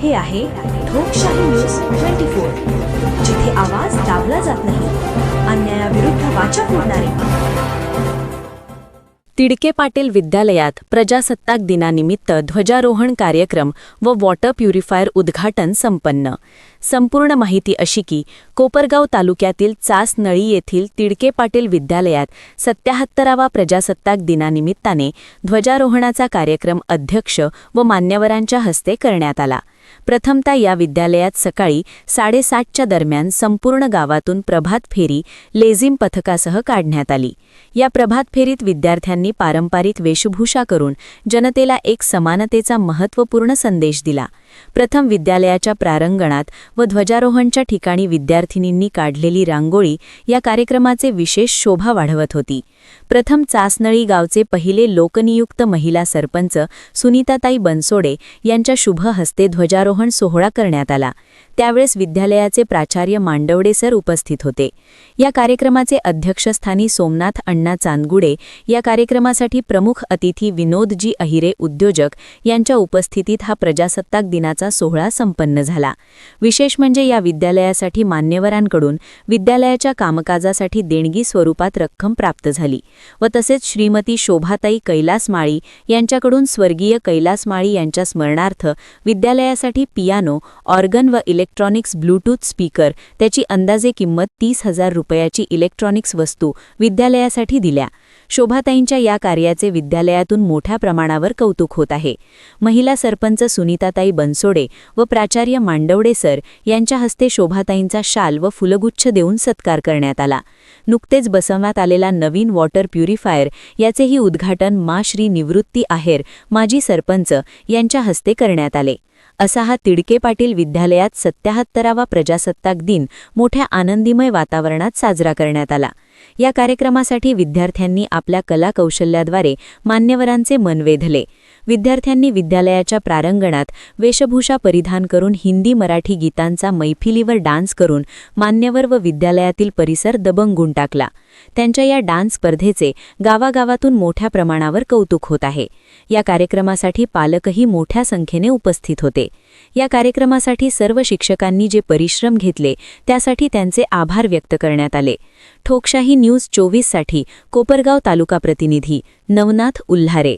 हे आहे ठोकशाही न्यूज 24, जिथे आवाज दाबला जात नाही, अन्यायाविरुद्ध वाचा फोडणारे। तिडके पाटील विद्यालयात प्रजासत्ताक दिनानिमित्त ध्वजारोहण कार्यक्रम व वॉटर प्युरिफायर उद्घाटन संपन्न। संपूर्ण माहिती अशी की कोपरगाव तालुक्यातील चासनळी येथील तिडके पाटील विद्यालयात 77वा प्रजासत्ताक दिनानिमित्ताने ध्वजारोहणाचा कार्यक्रम अध्यक्ष व मान्यवरांच्या हस्ते करण्यात आला। प्रथमतः या विद्यालयात सकाळी 7:30च्या दरम्यान संपूर्ण गावातून प्रभात फेरी लेझिम पथकासह काढण्यात आली। या प्रभात फेरीत विद्यार्थ्यांनी पारंपरिक वेशभूषा करून जनतेला एक समानतेचा महत्त्वपूर्ण संदेश दिला। प्रथम विद्यालयाच्या प्रांगणात व ध्वजारोहणच्या ठिकाणी विद्यार्थिनींनी काढलेली रांगोळी या कार्यक्रमाचे विशेष शोभा वाढवत होती। प्रथम चासनळी गावचे पहिले लोकनियुक्त महिला सरपंच सुनीताताई बनसोडे यांच्या शुभ हस्ते ध्वजारोहण सोहळा करण्यात आला। त्यावेळेस विद्यालयाचे प्राचार्य मांडवडे सर उपस्थित होते। या कार्यक्रमाचे अध्यक्षस्थानी सोमनाथ अण्णा चांदगुडे, या कार्यक्रमासाठी प्रमुख अतिथी विनोदजी अहिरे उद्योजक यांच्या उपस्थितीत हा प्रजासत्ताक दिनाचा सोहळा संपन्न झाला। विशेष म्हणजे या विद्यालयासाठी मान्यवरांकडून विद्यालयाच्या कामकाजासाठी देणगी स्वरूपात रक्कम प्राप्त झाली व तसेच श्रीमती शोभाताई कैलास माळी यांच्याकडून स्वर्गीय कैलास माळी यांच्या स्मरणार्थ विद्यालयासाठी पियानो, ऑर्गन व इलेक्ट्रॉनिक्स ब्लूटूथ स्पीकर त्याची अंदाजे किंमत 30,000 रुपयाची इलेक्ट्रॉनिक्स वस्तू विद्यालयासाठी दिल्या। शोभाताईंच्या या कार्याचे विद्यालयातून मोठ्या प्रमाणावर कौतुक होत आहे। महिला सरपंच सुनीताताई बनसोडे व प्राचार्य मांडवडे सर यांच्या हस्ते शोभाताईंचा शाल व फुलगुच्छ देऊन सत्कार करण्यात आला। नुकतेच बसवण्यात आलेला नवीन वॉटर प्युरिफायर याचेही उद्घाटन श्री निवृत्ती आहेर माजी सरपंच यांच्या हस्ते करण्यात आले। असा हा तिडके पाटील विद्यालयात 77वा प्रजासत्ताक दिन मोठ्या आनंदीमय वातावरणात साजरा करण्यात आला। या कार्यक्रमासाठी विद्यार्थ्यांनी आपल्या कलाकौशल्याद्वारे मान्यवरांचे मन वेधले। विद्यार्थ्यांनी विद्यालयाच्या प्रांगणात वेशभूषा परिधान करून हिंदी मराठी गीतांचा मैफिलीवर डान्स करून मान्यवर व विद्यालयातील परिसर दबंगून टाकला। त्यांच्या या डान्स स्पर्धेचे गावागावातून मोठ्या प्रमाणावर कौतुक होत आहे। या कार्यक्रमासाठी पालकही मोठ्या संख्येने उपस्थित होते। या कार्यक्रमासाठी सर्व शिक्षकांनी जे परिश्रम घेतले त्यासाठी त्यांचे आभार व्यक्त करण्यात आले। ठोकशाही न्यूज 24 साठी कोपरगाव तालुका प्रतिनिधी नवनाथ उल्हारे।